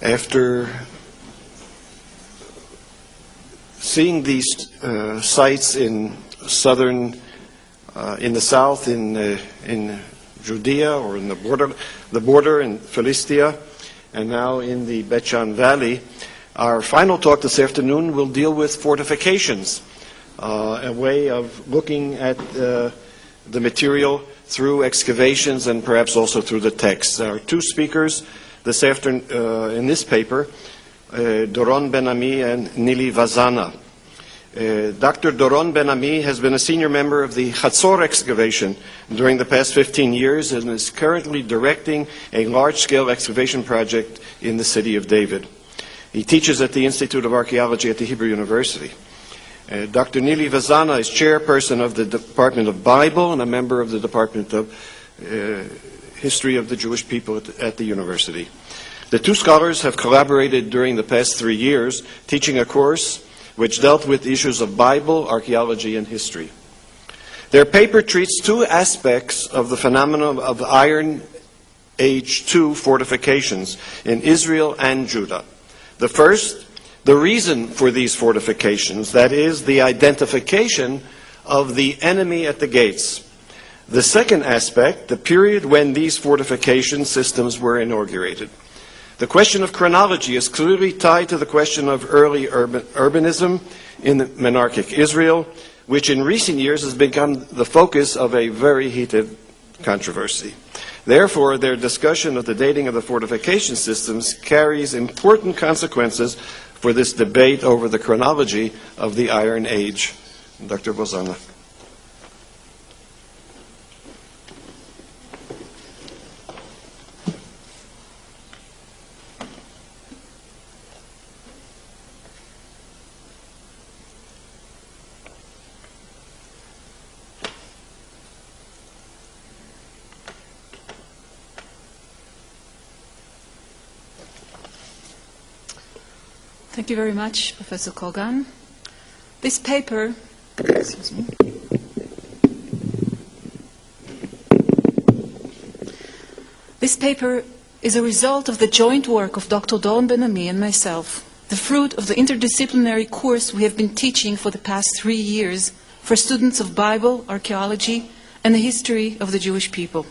After seeing these sites in in the south, in Judea, or in the border in Philistia, and now in the Bet-Shan Valley, our final talk this afternoon will deal with fortifications, a way of looking at the material through excavations and perhaps also through the text. There are two speakers this afternoon in this paper, Doron Ben-Ami and Nili Vazana. Dr. Doron Ben-Ami has been a senior member of the Chatzor excavation during the past 15 years and is currently directing a large-scale excavation project in the city of David. He teaches at the Institute of Archaeology at the Hebrew University. Dr. Nili Vazana is chairperson of the Department of Bible and a member of the Department of History of the Jewish People at the university. The two scholars have collaborated during the past 3 years, teaching a course which dealt with issues of Bible, archaeology, and history. Their paper treats two aspects of the phenomenon of Iron Age II fortifications in Israel and Judah. The first, the reason for these fortifications, that is, the identification of the enemy at the gates. The second aspect, the period when these fortification systems were inaugurated. The question of chronology is clearly tied to the question of early urbanism in monarchic Israel, which in recent years has become the focus of a very heated controversy. Therefore, their discussion of the dating of the fortification systems carries important consequences for this debate over the chronology of the Iron Age. Dr. Vazana. Thank you very much, Professor Kogan. This paper, is a result of the joint work of Dr. Doron Ben-Ami and myself, the fruit of the interdisciplinary course we have been teaching for the past 3 years for students of Bible, archaeology, and the history of the Jewish people,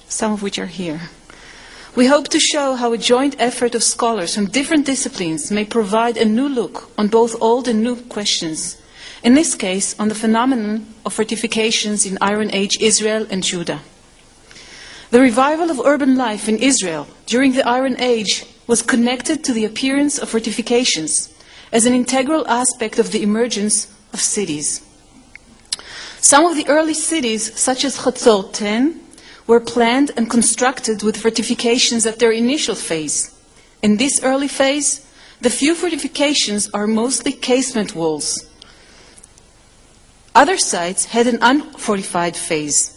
some of which are here. We hope to show how a joint effort of scholars from different disciplines may provide a new look on both old and new questions, in this case on the phenomenon of fortifications in Iron Age Israel and Judah. The revival of urban life in Israel during the Iron Age was connected to the appearance of fortifications as an integral aspect of the emergence of cities. Some of the early cities, such as Chatzor 10, were planned and constructed with fortifications at their initial phase. In this early phase, the few fortifications are mostly casement walls. Other sites had an unfortified phase,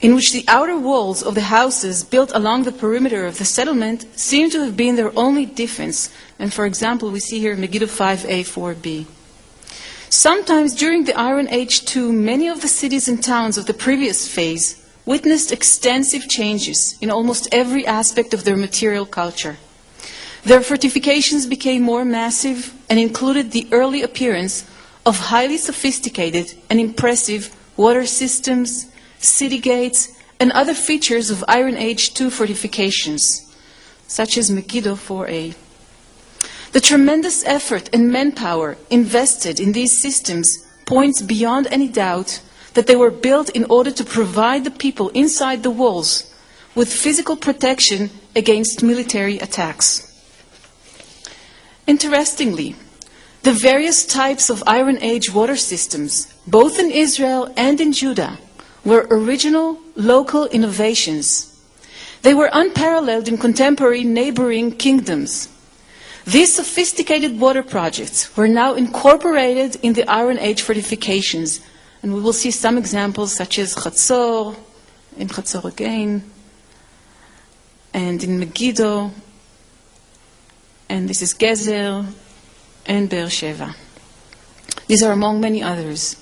in which the outer walls of the houses built along the perimeter of the settlement seem to have been their only defense. And for example, we see here Megiddo 5a, 4b. Sometimes during the Iron Age too, many of the cities and towns of the previous phase witnessed extensive changes in almost every aspect of their material culture. Their fortifications became more massive and included the early appearance of highly sophisticated and impressive water systems, city gates, and other features of Iron Age II fortifications, such as Megiddo 4a. The tremendous effort and manpower invested in these systems points beyond any doubt that they were built in order to provide the people inside the walls with physical protection against military attacks. Interestingly, the various types of Iron Age water systems, both in Israel and in Judah, were original local innovations. They were unparalleled in contemporary neighboring kingdoms. These sophisticated water projects were now incorporated in the Iron Age fortifications, and we will see some examples such as Chatzor, in Chatzor again, and in Megiddo, and this is Gezer, and Be'er Sheva. These are among many others.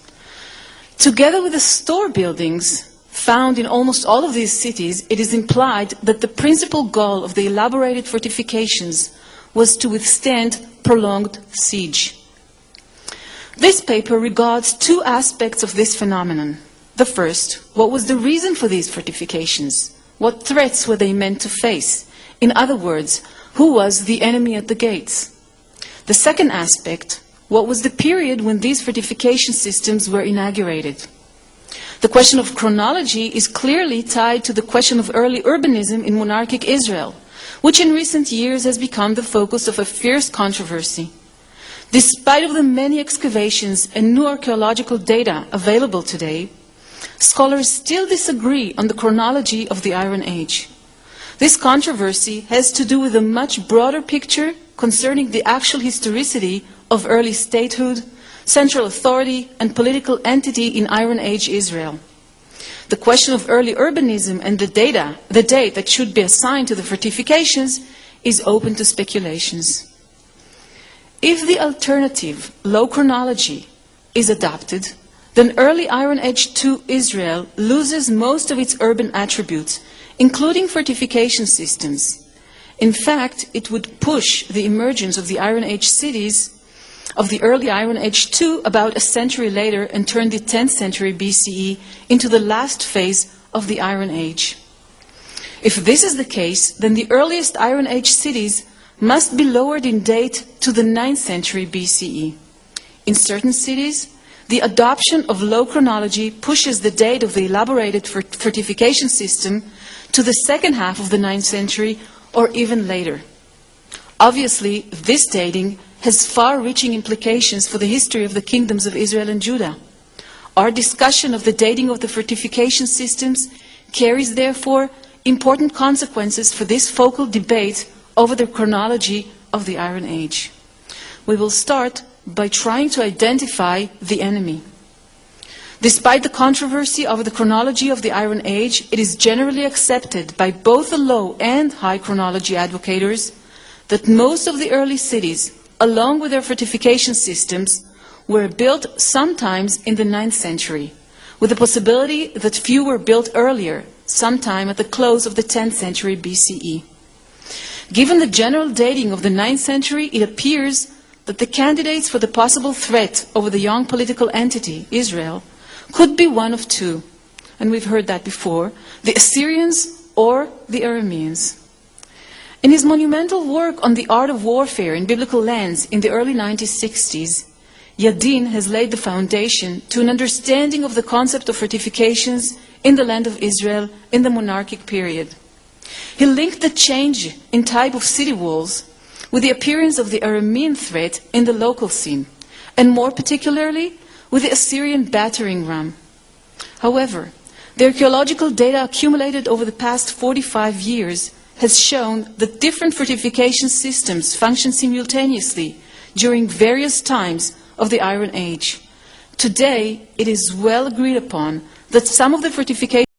Together with the store buildings found in almost all of these cities, it is implied that the principal goal of the elaborated fortifications was to withstand prolonged siege. This paper regards two aspects of this phenomenon. The first, what was the reason for these fortifications? What threats were they meant to face? In other words, who was the enemy at the gates? The second aspect, what was the period when these fortification systems were inaugurated? The question of chronology is clearly tied to the question of early urbanism in monarchic Israel, which in recent years has become the focus of a fierce controversy. Despite of the many excavations and new archaeological data available today, scholars still disagree on the chronology of the Iron Age. This controversy has to do with a much broader picture concerning the actual historicity of early statehood, central authority, and political entity in Iron Age Israel. The question of early urbanism and the date that should be assigned to the fortifications is open to speculations. If the alternative, low chronology, is adopted, then early Iron Age II Israel loses most of its urban attributes, including fortification systems. In fact, it would push the emergence of the Iron Age cities of the early Iron Age II about a century later and turn the 10th century BCE into the last phase of the Iron Age. If this is the case, then the earliest Iron Age cities must be lowered in date to the 9th century BCE. In certain cities, the adoption of low chronology pushes the date of the elaborated fortification system to the second half of the 9th century or even later. Obviously, this dating has far-reaching implications for the history of the kingdoms of Israel and Judah. Our discussion of the dating of the fortification systems carries, therefore, important consequences for this focal debate over the chronology of the Iron Age. We will start by trying to identify the enemy. Despite the controversy over the chronology of the Iron Age, it is generally accepted by both the low and high chronology advocates that most of the early cities, along with their fortification systems, were built sometimes in the 9th century, with the possibility that few were built earlier, sometime at the close of the 10th century BCE. Given the general dating of the 9th century, it appears that the candidates for the possible threat over the young political entity, Israel, could be one of two, and we've heard that before, the Assyrians or the Arameans. In his monumental work on the art of warfare in biblical lands in the early 1960s, Yadin has laid the foundation to an understanding of the concept of fortifications in the land of Israel in the monarchic period. He linked the change in type of city walls with the appearance of the Aramean threat in the local scene, and more particularly with the Assyrian battering ram. However, the archaeological data accumulated over the past 45 years has shown that different fortification systems function simultaneously during various times of the Iron Age. Today, it is well agreed upon that some of the fortifications